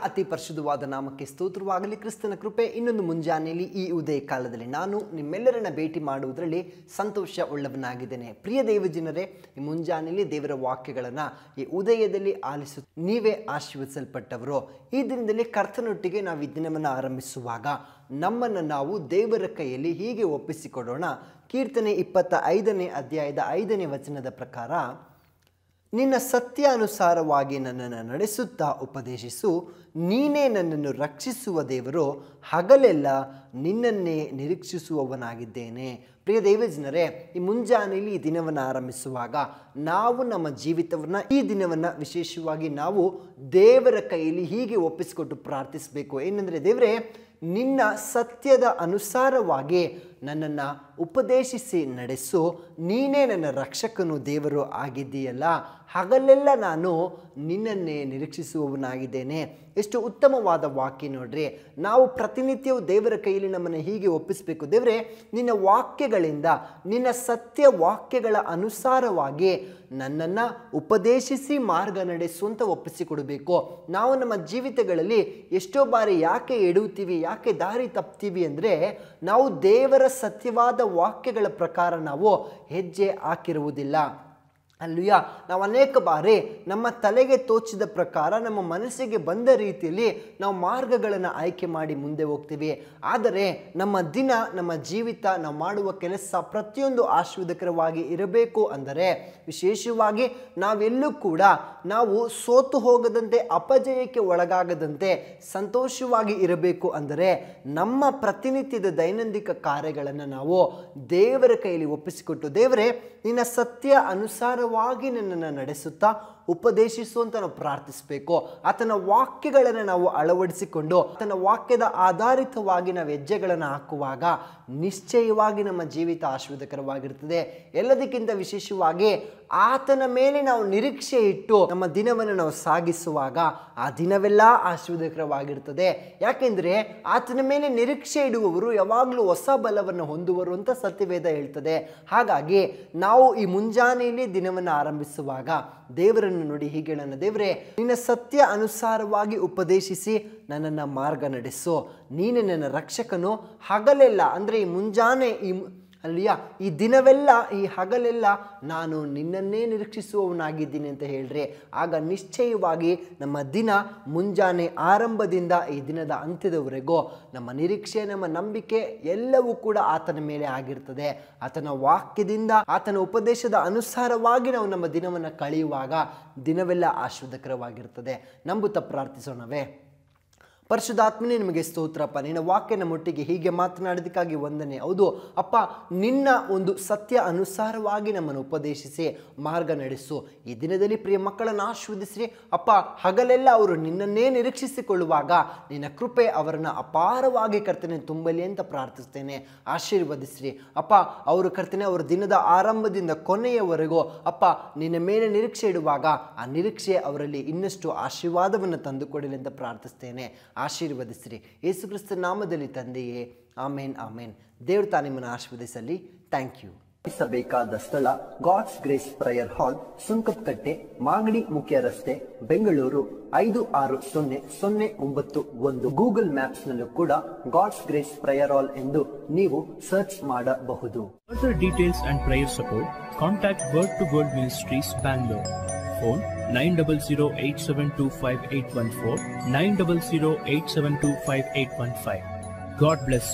ಅತಿ ಪರಿಶುದ್ಧವಾದ ನಾಮಕ್ಕೆ ಸ್ತೋತ್ರವಾಗಲಿ. ಕ್ರಿಸ್ತನ ಕೃಪೆ ಇನ್ನೊಂದು ಮುಂಜಾನೆಯಲ್ಲಿ ಈ ಉದಯ ಕಾಲದಲ್ಲಿ ನಾನು ನಿಮ್ಮೆಲ್ಲರನ್ನ ಭೇಟಿ ಮಾಡುವುದರಲ್ಲಿ ಸಂತೋಷ ಉಳ್ಳವನಾಗಿದ್ದೇನೆ. ಪ್ರಿಯ ದೇವಜನರೇ, ಈ ಮುಂಜಾನೆಯಲ್ಲಿ ದೇವರ ವಾಕ್ಯಗಳನ್ನು ಈ ಉದಯದಲ್ಲಿ ಆಲಿಸು ನೀವೇ ಆಶೀರ್ವದಿಸಲ್ಪಟ್ಟವರು. ಈ ದಿನದಲ್ಲಿ ಕರ್ತನೊಟ್ಟಿಗೆ ನಾವು ಈ ದಿನವನ್ನು ಆರಂಭಿಸುವಾಗ ನಮ್ಮನ್ನು ನಾವು ದೇವರ ಕೈಯಲ್ಲಿ ಹೀಗೆ ಒಪ್ಪಿಸಿಕೊಡೋಣ. ಕೀರ್ತನೆ 25ನೇ ಅಧ್ಯಾಯದ 5ನೇ ವಚನದ ಪ್ರಕಾರ, ನಿನ್ನ ಸತ್ಯಾನುಸಾರವಾಗಿ ನನ್ನನ್ನು ನಡೆಸುತ್ತಾ ಉಪದೇಶಿಸು, ನೀನೇ ನನ್ನನ್ನು ರಕ್ಷಿಸುವ ದೇವರು, ಹಗಲೆಲ್ಲ ನಿನ್ನನ್ನೇ ನಿರೀಕ್ಷಿಸುವವನಾಗಿದ್ದೇನೆ. ಪ್ರಿಯ ದೇವಜನರೇ, ಈ ಮುಂಜಾನೆಯಲ್ಲಿ ಈ ದಿನವನ್ನು ಆರಂಭಿಸುವಾಗ ನಾವು ನಮ್ಮ ಜೀವಿತವನ್ನು ಈ ದಿನವನ್ನು ವಿಶೇಷವಾಗಿ ನಾವು ದೇವರ ಕೈಯಲ್ಲಿ ಹೀಗೆ ಒಪ್ಪಿಸಿಕೊಟ್ಟು ಪ್ರಾರ್ಥಿಸಬೇಕು. ಏನಂದರೆ, ದೇವರೇ, ನಿನ್ನ ಸತ್ಯದ ಅನುಸಾರವಾಗಿ ನನ್ನನ್ನು ಉಪದೇಶಿಸಿ ನಡೆಸು, ನೀನೇ ನನ್ನ ರಕ್ಷಕನು ದೇವರು ಆಗಿದ್ದೀಯಲ್ಲ, ಹಗಲೆಲ್ಲ ನಾನು ನಿನ್ನನ್ನೇ ನಿರೀಕ್ಷಿಸುವವನಾಗಿದ್ದೇನೆ. ಎಷ್ಟು ಉತ್ತಮವಾದ ವಾಕ್ಯ ನೋಡ್ರಿ. ನಾವು ಪ್ರತಿನಿತ್ಯವೂ ದೇವರ ಕೈಯಲ್ಲಿ ನಮ್ಮನ್ನು ಹೀಗೆ ಒಪ್ಪಿಸಬೇಕು. ದೇವರೇ, ನಿನ್ನ ವಾಕ್ಯಗಳಿಂದ, ನಿನ್ನ ಸತ್ಯ ವಾಕ್ಯಗಳ ಅನುಸಾರವಾಗಿ ನನ್ನನ್ನು ಉಪದೇಶಿಸಿ ಮಾರ್ಗ ನಡೆಸುವಂತ ಒಪ್ಪಿಸಿಕೊಡಬೇಕು. ನಾವು ನಮ್ಮ ಜೀವಿತಗಳಲ್ಲಿ ಎಷ್ಟೋ ಬಾರಿ ಯಾಕೆ ಎಡುತ್ತೀವಿ, ಯಾಕೆ ದಾರಿ ತಪ್ತೀವಿ ಅಂದರೆ, ನಾವು ದೇವರ ಸತ್ಯವಾದ ವಾಕ್ಯಗಳ ಪ್ರಕಾರ ನಾವು ಹೆಜ್ಜೆ ಹಾಕಿರುವುದಿಲ್ಲ. ಅಲ್ಲೂಯ, ನಾವು ಅನೇಕ ಬಾರಿ ನಮ್ಮ ತಲೆಗೆ ತೋಚಿದ ಪ್ರಕಾರ, ನಮ್ಮ ಮನಸ್ಸಿಗೆ ಬಂದ ರೀತಿಯಲ್ಲಿ ನಾವು ಮಾರ್ಗಗಳನ್ನು ಆಯ್ಕೆ ಮಾಡಿ ಮುಂದೆ ಹೋಗ್ತೀವಿ. ಆದರೆ ನಮ್ಮ ದಿನ, ನಮ್ಮ ಜೀವಿತ, ನಾವು ಮಾಡುವ ಕೆಲಸ ಪ್ರತಿಯೊಂದು ಆಶೀರ್ವಾದಕರವಾಗಿ ಇರಬೇಕು ಅಂದರೆ, ವಿಶೇಷವಾಗಿ ನಾವೆಲ್ಲೂ ಕೂಡ ನಾವು ಸೋತು ಹೋಗದಂತೆ, ಅಪಜಯಕ್ಕೆ ಒಳಗಾಗದಂತೆ ಸಂತೋಷವಾಗಿ ಇರಬೇಕು ಅಂದರೆ, ನಮ್ಮ ಪ್ರತಿನಿತ್ಯದ ದೈನಂದಿನ ಕಾರ್ಯಗಳನ್ನು ನಾವು ದೇವರ ಕೈಯಲ್ಲಿ ಒಪ್ಪಿಸಿಕೊಟ್ಟು, ದೇವರೇ, ನಿನ್ನ ಸತ್ಯ ಅನುಸಾರವಾಗಿ ನನ್ನನ್ನು ನಡೆಸುತ್ತಾ ಉಪದೇಶಿಸುವಂತ ನಾವು ಪ್ರಾರ್ಥಿಸಬೇಕು. ಆತನ ವಾಕ್ಯಗಳನ್ನು ನಾವು ಅಳವಡಿಸಿಕೊಂಡು ಆತನ ವಾಕ್ಯದ ಆಧಾರಿತವಾಗಿ ನಾವು ಹೆಜ್ಜೆಗಳನ್ನು ಹಾಕುವಾಗ ನಿಶ್ಚಯವಾಗಿ ನಮ್ಮ ಜೀವಿತ ಆಶೀರ್ವಾದಕರವಾಗಿರ್ತದೆ. ಎಲ್ಲದಕ್ಕಿಂತ ವಿಶೇಷವಾಗಿ ಆತನ ಮೇಲೆ ನಾವು ನಿರೀಕ್ಷೆ ಇಟ್ಟು ನಮ್ಮ ದಿನವನ್ನು ನಾವು ಸಾಗಿಸುವಾಗ ಆ ದಿನವೆಲ್ಲ ಆಶೀರ್ವಾದಕರವಾಗಿರ್ತದೆ. ಯಾಕೆಂದರೆ ಆತನ ಮೇಲೆ ನಿರೀಕ್ಷೆ ಇಡುವವರು ಯಾವಾಗಲೂ ಹೊಸ ಬಲವನ್ನು ಹೊಂದುವರು ಅಂತ ಸತ್ಯವೇದ ಹೇಳ್ತದೆ. ಹಾಗಾಗಿ ನಾವು ಈ ಮುಂಜಾನೆಯಲ್ಲಿ ದಿನವನ್ನು ಆರಂಭಿಸುವಾಗ ದೇವರನ್ನು ನೋಡಿ ಹೀಗೆ ಹೇಳೋಣ, ದೇವರೇ, ನಿನ್ನ ಸತ್ಯ ಅನುಸಾರವಾಗಿ ಉಪದೇಶಿಸಿ ನನ್ನನ್ನು ಮಾರ್ಗ ನಡೆಸು, ನೀನೇ ನನ್ನ ರಕ್ಷಕನು, ಹಗಲೆಲ್ಲ ಅಂದರೆ ಈ ಮುಂಜಾನೆ ಈ ದಿನವೆಲ್ಲ, ಈ ಹಗಲೆಲ್ಲ ನಾನು ನಿನ್ನನ್ನೇ ನಿರೀಕ್ಷಿಸುವವನಾಗಿದ್ದೀನಿ ಅಂತ ಹೇಳ್ರಿ. ಆಗ ನಿಶ್ಚಯವಾಗಿ ನಮ್ಮ ದಿನ ಮುಂಜಾನೆ ಆರಂಭದಿಂದ ಈ ದಿನದ ಅಂತ್ಯದವರೆಗೂ ನಮ್ಮ ನಿರೀಕ್ಷೆ, ನಮ್ಮ ನಂಬಿಕೆ ಎಲ್ಲವೂ ಕೂಡ ಆತನ ಮೇಲೆ ಆಗಿರ್ತದೆ. ಆತನ ವಾಕ್ಯದಿಂದ, ಆತನ ಉಪದೇಶದ ಅನುಸಾರವಾಗಿ ನಾವು ನಮ್ಮ ದಿನವನ್ನು ಕಳೆಯುವಾಗ ದಿನವೆಲ್ಲ ಆಶೀರ್ವಾದಕರವಾಗಿರ್ತದೆ. ನಂಬುತ್ತಾ ಪ್ರಾರ್ಥಿಸೋಣವೇ. ಪರಿಶುದ್ಧಾತ್ಮನೇ, ನಿಮಗೆ ಸ್ತೋತ್ರಪ್ಪ. ನಿನ್ನ ವಾಕ್ಯನ ಮುಟ್ಟಿಗೆ ಹೀಗೆ ಮಾತನಾಡೋದಕ್ಕಾಗಿ ವಂದನೆ. ಹೌದು ಅಪ್ಪ, ನಿನ್ನ ಒಂದು ಸತ್ಯ ಅನುಸಾರವಾಗಿ ನಮ್ಮನ್ನು ಉಪದೇಶಿಸಿ ಮಾರ್ಗ ನಡೆಸು. ಈ ದಿನದಲ್ಲಿ ಪ್ರಿಯ ಮಕ್ಕಳನ್ನು ಆಶೀರ್ವದಿಸ್ರಿ ಅಪ್ಪ. ಹಗಲೆಲ್ಲ ಅವರು ನಿನ್ನನ್ನೇ ನಿರೀಕ್ಷಿಸಿಕೊಳ್ಳುವಾಗ ನಿನ್ನ ಕೃಪೆ ಅವರನ್ನು ಅಪಾರವಾಗಿ ಕರ್ತನೆ ತುಂಬಲಿ ಅಂತ ಪ್ರಾರ್ಥಿಸ್ತೇನೆ. ಆಶೀರ್ವದಿಸ್ರಿ ಅಪ್ಪ. ಅವರು ಕರ್ತನೆ ಅವರ ದಿನದ ಆರಂಭದಿಂದ ಕೊನೆಯವರೆಗೂ ಅಪ್ಪ ನಿನ್ನ ಮೇಲೆ ನಿರೀಕ್ಷೆ ಇಡುವಾಗ ಆ ನಿರೀಕ್ಷೆ ಅವರಲ್ಲಿ ಇನ್ನಷ್ಟು ಆಶೀರ್ವಾದವನ್ನು ತಂದುಕೊಡಲಿ ಅಂತ ಪ್ರಾರ್ಥಿಸ್ತೇನೆ. ಆಶೀರ್ವದಿಸ್ರಿ ಯೇಸು ಕ್ರಿಸ್ತನ ನಾಮದಲ್ಲಿ ತಂದೆಯೇ, ಆಮೇನ್, ಆಮೇನ್. ದೇವರು ತಾನು ನಿಮ್ಮನ್ನು ಆಶೀರ್ವದಿಸಲಿ. Thank you. ಬೇಕಾದ ಸ್ಥಳ God's grace prayer hall, Sunkadakatte, Magadi ಮುಖ್ಯ ರಸ್ತೆ, ಬೆಂಗಳೂರು 560091. ಗೂಗಲ್ ಮ್ಯಾಪ್ಸ್ ನಲ್ಲೂ ಕೂಡ ಗಾಡ್ಸ್ ಗ್ರೇಸ್ ಪ್ರೇಯರ್ ಹಾಲ್ ಎಂದು ನೀವು ಸರ್ಚ್ ಮಾಡಬಹುದು. Further details and prayer support, contact Word to Word Ministries, Bangalore. Phone 9008725814, 9008725815. God bless you.